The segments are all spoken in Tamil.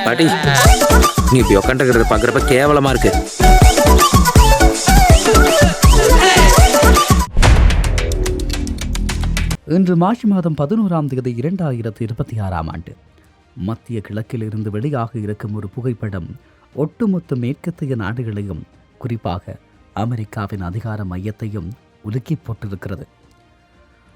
பாட்டி, நீ இப்படி உட்காந்துக்கிறது பார்க்குறப்ப கேவலமா இருக்கு. இன்று மார்ச் மாதம் 11ஆம் தேதி 2026ஆம் ஆண்டு மத்திய கிழக்கில் இருந்து வெளியாக இருக்கும் ஒரு புகைப்படம் ஒட்டுமொத்த மேற்கத்திய நாடுகளையும், குறிப்பாக அமெரிக்காவின் அதிகார மையத்தையும் உலுக்கி போட்டிருக்கிறது.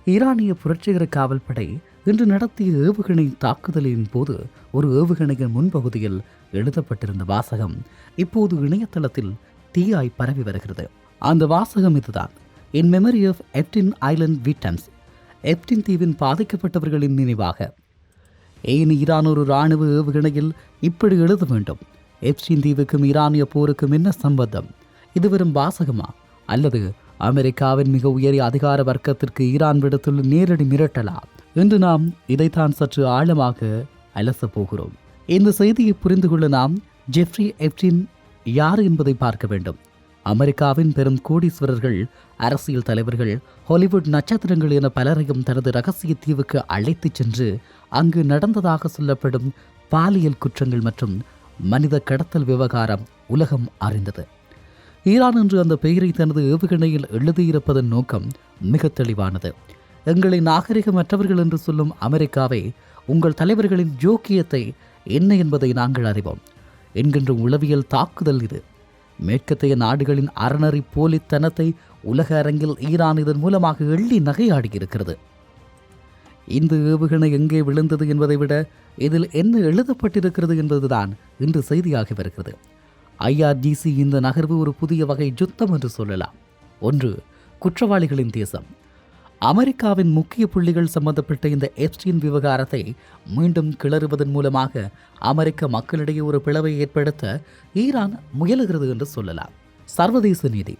ஈரானிய புரட்சிகர காவல்படை இன்று நடத்திய ஏவுகணை தாக்குதலின் போது ஒரு ஏவுகணையின் முன்பகுதியில் எழுதப்பட்டிருந்த வாசகம் இப்போது இணையதளத்தில் தீயாய் பரவி வருகிறது. அந்த வாசகம் இதுதான்: இன் மெமரி ஆஃப் எப்டின் ஐலண்ட் விக்டம்ஸ். எப்டின் தீவின் பாதிக்கப்பட்டவர்களின் நினைவாக. ஏன் ஈரான் ஒரு இராணுவ ஏவுகணையில் இப்படி எழுத வேண்டும்? எப்டின் தீவுக்கும் ஈரானிய போருக்கும் என்ன சம்பந்தம்? இது வெறும் வாசகமா, அல்லது அமெரிக்காவின் மிக உயரிய அதிகார வர்க்கத்திற்கு ஈரான் விடுத்துள்ள நேரடி மிரட்டலா என்று நாம் இதைத்தான் சற்று ஆழமாக அலசப் போகிறோம். இந்த செய்தியை புரிந்து கொள்ள நாம் ஜெஃப்ரி எப்டின் யார் என்பதை பார்க்க வேண்டும். அமெரிக்காவின் பெரும் கோடீஸ்வரர்கள், அரசியல் தலைவர்கள், ஹாலிவுட் நட்சத்திரங்கள் என பலரையும் தனது ரகசிய தீவுக்கு அழைத்துச் சென்று அங்கு நடந்ததாக சொல்லப்படும் பாலியல் குற்றங்கள் மற்றும் மனித கடத்தல் விவகாரம் உலகம் அறிந்தது. ஈரான் என்று அந்த பெயரை தனது ஏவுகணையில் எழுதியிருப்பதன் நோக்கம் மிக தெளிவானது. எங்களை நாகரிகமற்றவர்கள் என்று சொல்லும் அமெரிக்காவை, உங்கள் தலைவர்களின் ஜோக்கியத்தை என்ன என்பதை நாங்கள் அறிவோம் என்கின்ற உளவியல் தாக்குதல் இது. மேற்கத்திய நாடுகளின் அறநறி போலித்தனத்தை உலக அரங்கில் ஈரான் இதன் மூலமாக எள்ளி நகையாடியிருக்கிறது. இந்த ஏவுகணை எங்கே விழுந்தது என்பதை விட இதில் என்ன எழுதப்பட்டிருக்கிறது என்பதுதான் இன்று செய்தியாகி வருகிறது. IRGC இந்த நகர்வு ஒரு புதிய வகை யுத்தம் என்று சொல்லலாம். ஒன்று, குற்றவாளிகளின் தேசம். அமெரிக்காவின் முக்கிய புள்ளிகள் சம்பந்தப்பட்ட இந்த எப்ஸ்டீன் விவகாரத்தை மீண்டும் கிளறுவதன் மூலமாக அமெரிக்க மக்களிடையே ஒரு பிளவை ஏற்படுத்த ஈரான் முயலுகிறது என்று சொல்லலாம். சர்வதேச நீதி.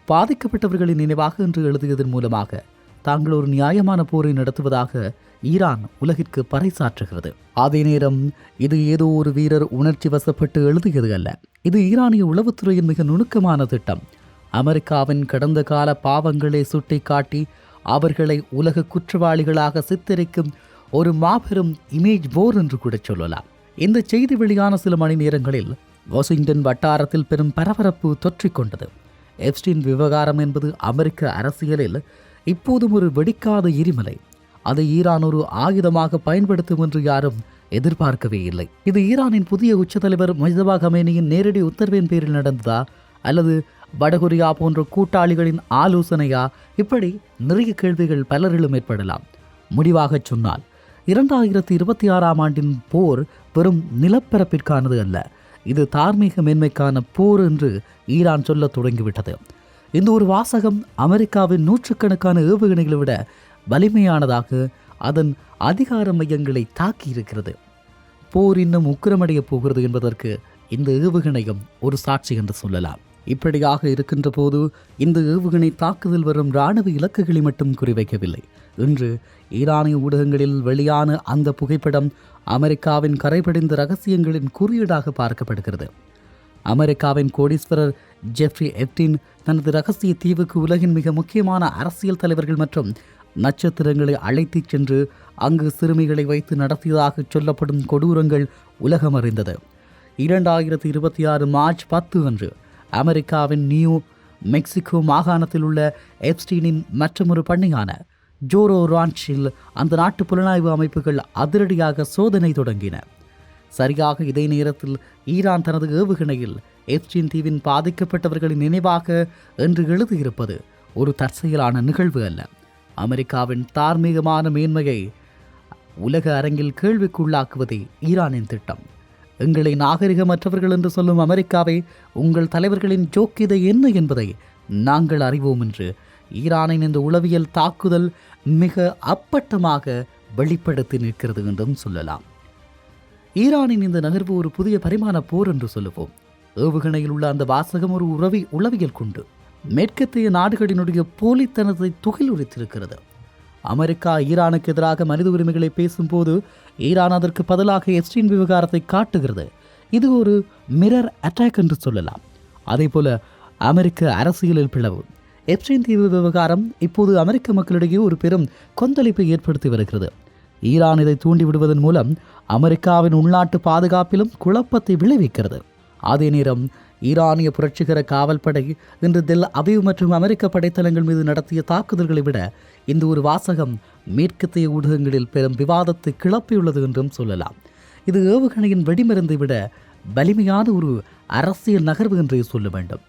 பாதிக்கப்பட்டவர்களின் நினைவாக என்று எழுதியதன் மூலமாக தாங்கள் ஒரு நியாயமான போரை நடத்துவதாக ஈரான் உலகிற்கு பறைசாற்றுகிறது. அதே நேரம் இது ஏதோ ஒரு வீரர் உணர்ச்சி வசப்பட்டு எழுதியது அல்ல. இது ஈரானிய உளவுத்துறையின் மிக நுணுக்கமான திட்டம். அமெரிக்காவின் கடந்த கால பாவங்களை சுட்டி காட்டி அவர்களை உலக குற்றவாளிகளாக சித்தரிக்கும் ஒரு மாபெரும் இமேஜ் போர் என்று கூட சொல்லலாம். இந்த செய்தி வெளியான சில மணி நேரங்களில் வாஷிங்டன் வட்டாரத்தில் பெரும் பரபரப்பு தொற்றிக்கொண்டது. எப்ஸ்டீன் விவகாரம் என்பது அமெரிக்க அரசியலில் இப்போதும் ஒரு வெடிக்காத எரிமலை. அதை ஈரான் ஒரு ஆயுதமாக பயன்படுத்தும் என்று யாரும் எதிர்பார்க்கவே இல்லை. இது ஈரானின் புதிய உச்சத்தலைவர் முஜ்தபா கமேனியின் நேரடி உத்தரவின் பேரில் நடந்ததா, அல்லது வடகொரியா போன்ற கூட்டாளிகளின் ஆலோசனையா? இப்படி நிறைய கேள்விகள் பலரிலும் ஏற்படலாம். முடிவாக சொன்னால் 2026ஆம் ஆண்டின் போர் வெறும் நிலப்பரப்பிற்கானது அல்ல, இது தார்மீக மேன்மைக்கான போர் என்று ஈரான் சொல்ல தொடங்கிவிட்டது. இந்த ஒரு வாசகம் அமெரிக்காவின் நூற்றுக்கணக்கான ஏவுகணைகளை விட வலிமையானதாக அதன் அதிகார மையங்களை தாக்கியிருக்கிறது. போர் இன்னும் உக்கிரமடைய போகிறது என்பதற்கு இந்த ஏவுகணையும் ஒரு சாட்சி என்று சொல்லலாம். இப்படியாக இருக்கின்ற போது இந்த ஏவுகணை தாக்குதல் வரும் இராணுவ இலக்குகளை மட்டும் குறிவைக்கவில்லை. இன்று ஈரானிய ஊடகங்களில் வெளியான அந்த புகைப்படம் அமெரிக்காவின் கரைபடிந்த ரகசியங்களின் குறியீடாக பார்க்கப்படுகிறது. அமெரிக்காவின் கோடீஸ்வரர் ஜெஃப்ரி எப்டின் தனது ரகசிய தீவுக்கு உலகின் மிக முக்கியமான அரசியல் தலைவர்கள் மற்றும் நட்சத்திரங்களை அழைத்துச் சென்று அங்கு சிறுமிகளை வைத்து நடத்தியதாக சொல்லப்படும் கொடூரங்கள் உலகம் அறிந்தது. 2026 மார்ச் 10 அன்று அமெரிக்காவின் நியூ மெக்சிகோ மாகாணத்தில் உள்ள எப்ஸ்டீனின் மற்றொரு பண்ணையான ஜோரோ ரான்ச்சில் அந்த நாட்டு புலனாய்வு அமைப்புகள் அதிரடியாக சோதனை தொடங்கின. சரியாக இதே நேரத்தில் ஈரான் தனது ஏவுகணையில் எப்ஸ்டீன் தீவின் பாதிக்கப்பட்டவர்களின் நினைவாக என்று எழுதியிருப்பது ஒரு தற்செயலான நிகழ்வு அல்ல. அமெரிக்காவின் தார்மீகமான மேன்மையை உலக அரங்கில் கேள்விக்குள்ளாக்குவதே ஈரானின் திட்டம். எங்களை நாகரிகமற்றவர்கள் என்று சொல்லும் அமெரிக்காவை, உங்கள் தலைவர்களின் ஜோக்கியதை என்ன என்பதை நாங்கள் அறிவோம் என்று ஈரானின் இந்த உளவியல் தாக்குதல் மிக அப்பட்டமாக வெளிப்படுத்தி நிற்கிறது என்றும் சொல்லலாம். ஈரானின் இந்த நகர்வு ஒரு புதிய பரிமாண போர் என்று சொல்லுவோம். ஏவுகணையில் உள்ள அந்த வாசகம் ஒரு உளவியல் குண்டு மேற்கத்திய நாடுகளினுடைய போலித்தனத்தை துகிலுரித்திருக்கிறது. அமெரிக்கா ஈரானுக்கு எதிராக மனித உரிமைகளை பேசும்போது ஈரான் அதற்கு பதிலாக எப்ஸ்டீன் விவகாரத்தை காட்டுகிறது. இது ஒரு மிரர் அட்டாக் என்று சொல்லலாம். அதே போல அமெரிக்க அரசியலில் பிளவு. எப்ஸ்டீன் தீவு விவகாரம் இப்போது அமெரிக்க மக்களிடையே ஒரு பெரும் கொந்தளிப்பை ஏற்படுத்தி வருகிறது. ஈரான் இதை தூண்டிவிடுவதன் மூலம் அமெரிக்காவின் உள்நாட்டு பாதுகாப்பிலும் குழப்பத்தை விளைவிக்கிறது. அதே நேரம் ஈரானிய புரட்சிகர காவல்படை இன்று தெல் அவீவ் மற்றும் அமெரிக்க படைத்தளங்கள் மீது நடத்திய தாக்குதல்களை விட இந்த ஒரு வாசகம் மேற்கத்திய ஊடகங்களில் பெரும் விவாதத்தை கிளப்பியுள்ளது என்றும் சொல்லலாம். இது ஏவுகணையின் வெடிமருந்தை விட வலிமையான ஒரு அரசியல் நகர்வு என்றே சொல்ல வேண்டும்.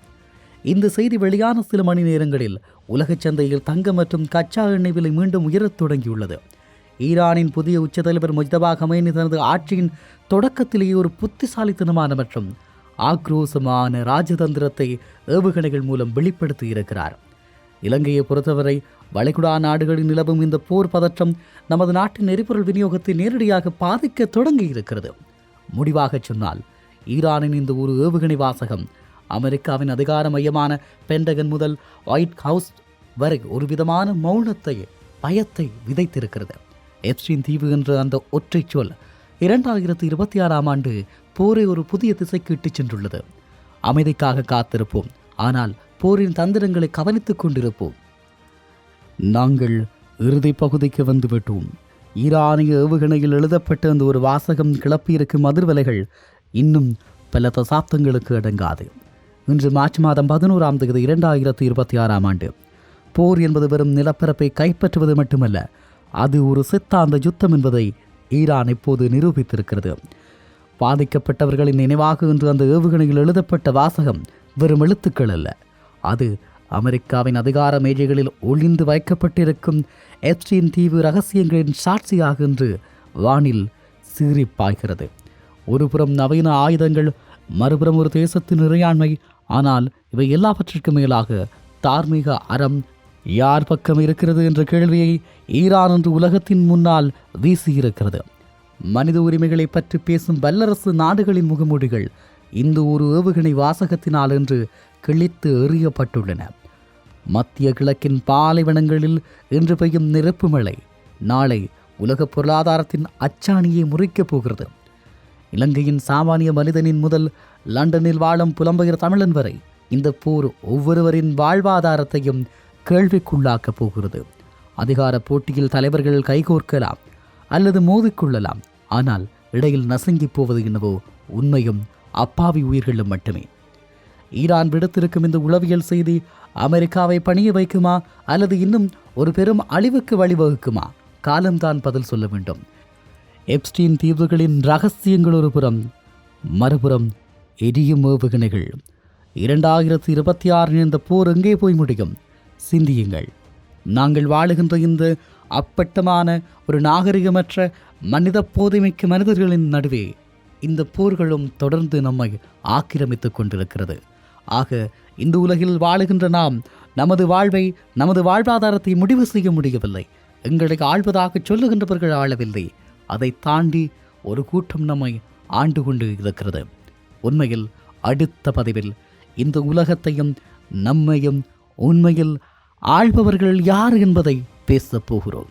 இந்த செய்தி வெளியான சில மணி நேரங்களில் உலகச் சந்தையில் தங்கம் மற்றும் கச்சா எண்ணெய் விலை மீண்டும் உயரத் தொடங்கியுள்ளது. ஈரானின் புதிய உச்ச தலைவர் முஜ்தபா கமேனி தனது ஆட்சியின் தொடக்கத்திலேயே ஒரு புத்திசாலித்தனமான மற்றும் ஆக்ரோஷமான ராஜதந்திரத்தை ஏவுகணைகள் மூலம் வெளிப்படுத்தி இருக்கிறார். இலங்கையை பொறுத்தவரை வளைகுடா நாடுகளில் நிலவும் இந்த போர் பதற்றம் நமது நாட்டின் எரிபொருள் விநியோகத்தை நேரடியாக பாதிக்க தொடங்கி இருக்கிறது. முடிவாக சொன்னால் ஈரானின் இந்த ஒரு ஏவுகணை வாசகம் அமெரிக்காவின் அதிகார மையமான பென்டகன் முதல் ஒயிட் ஹவுஸ் வரை ஒரு விதமான மௌனத்தை, பயத்தை விதைத்திருக்கிறது. எப்ஸ்டீன் தீவு என்ற அந்த ஒற்றை சொல் 2026 போரை ஒரு புதிய திசைக்கு இட்டுச் சென்றுள்ளது. அமைதிக்காக காத்திருப்போம், ஆனால் போரின் தந்திரங்களை கவனித்துக் கொண்டிருப்போம். நாங்கள் இறுதி பகுதிக்கு வந்துவிட்டோம். ஈரானிய ஏவுகணையில் எழுதப்பட்ட அந்த ஒரு வாசகம் கிளப்பியிருக்கும் அதிர்வலைகள் இன்னும் பல தசாப்தங்களுக்கு அடங்காது. இன்று மார்ச் மாதம் 11 2026 போர் என்பது வெறும் நிலப்பரப்பை கைப்பற்றுவது மட்டுமல்ல, அது ஒரு சித்தாந்த யுத்தம் என்பதை ஈரான் இப்போது நிரூபித்திருக்கிறது. பாதிக்கப்பட்டவர்களின் நினைவாக இன்று அந்த ஏவுகணையில் எழுதப்பட்ட வாசகம் வெறும் எழுத்துக்கள் அல்ல, அது அமெரிக்காவின் அதிகார மேஜைகளில் ஒளிந்து வைக்கப்பட்டிருக்கும் எப்ஸ்டீன் தீவு ரகசியங்களின் சாட்சியாக இன்று வானில் சீறிப்பாய்கிறது. ஒருபுறம் நவீன ஆயுதங்கள், மறுபுறம் ஒரு தேசத்தின் இறையாண்மை. ஆனால் இவை எல்லாவற்றிற்கும் மேலாக தார்மீக அறம் யார் பக்கம் இருக்கிறது என்ற கேள்வியை ஈரான் என்று உலகத்தின் முன்னால் வீசியிருக்கிறது. மனித உரிமைகளை பற்றி பேசும் வல்லரசு நாடுகளின் முகமூடிகள் இந்த ஒரு ஏவுகணை வாசகத்தினால் என்று கிழித்து எறியப்பட்டுள்ளன. மத்திய கிழக்கின் பாலைவனங்களில் இன்று பெய்யும் நெருப்பு மழை நாளை உலக பொருளாதாரத்தின் அச்சாணியை முறிக்கப் போகிறது. இலங்கையின் சாமானிய மனிதனின் முதல் லண்டனில் வாழும் புலம்பெயர் தமிழன் வரை இந்த போர் ஒவ்வொருவரின் வாழ்வாதாரத்தையும் கேள்விக்குள்ளாக்கப் போகிறது. அதிகார போட்டியில் தலைவர்கள் கைகோர்க்கலாம் அல்லது மோதிக்கொள்ளலாம், ஆனால் இடையில் நசுங்கி போவது என்னவோ உண்மையும் அப்பாவி உயிர்களும் மட்டுமே. ஈரான் விடுத்திருக்கும் இந்த உளவியல் செய்தி அமெரிக்காவை பணிய வைக்குமா அல்லது இன்னும் ஒரு பெரும் அழிவுக்கு வழிவகுக்குமா? காலம்தான் பதில் சொல்ல வேண்டும். எப்ஸ்டீன் தீவுகளின் ரகசியங்கள் ஒரு புறம், மறுபுறம் எரியும் ஏவுகணைகள். 2026 இந்த போர் எங்கே போய் முடியும்? சிந்தியுங்கள். நாங்கள் வாழுகின்ற இந்த அப்பட்டமான ஒரு நாகரிகமற்ற மனித போதைமைக்கு மனிதர்களின் நடுவே இந்த போர்களும் தொடர்ந்து நம்மை ஆக்கிரமித்துக் கொண்டிருக்கிறது. ஆக இந்த உலகில் வாழுகின்ற நாம் நமது வாழ்வை, நமது வாழ்வாதாரத்தை முடிவு செய்ய முடியவில்லை. எங்களை ஆள்வதாக சொல்லுகின்றவர்கள் ஆளவில்லை. அதை தாண்டி ஒரு கூட்டம் நம்மை ஆண்டு கொண்டு இருக்கிறது. உண்மையில் அடுத்த பதிவில் இந்த உலகத்தையும் நம்மையும் உண்மையில் ஆள்பவர்கள் யார் என்பதை பேசப் போகிறோம்.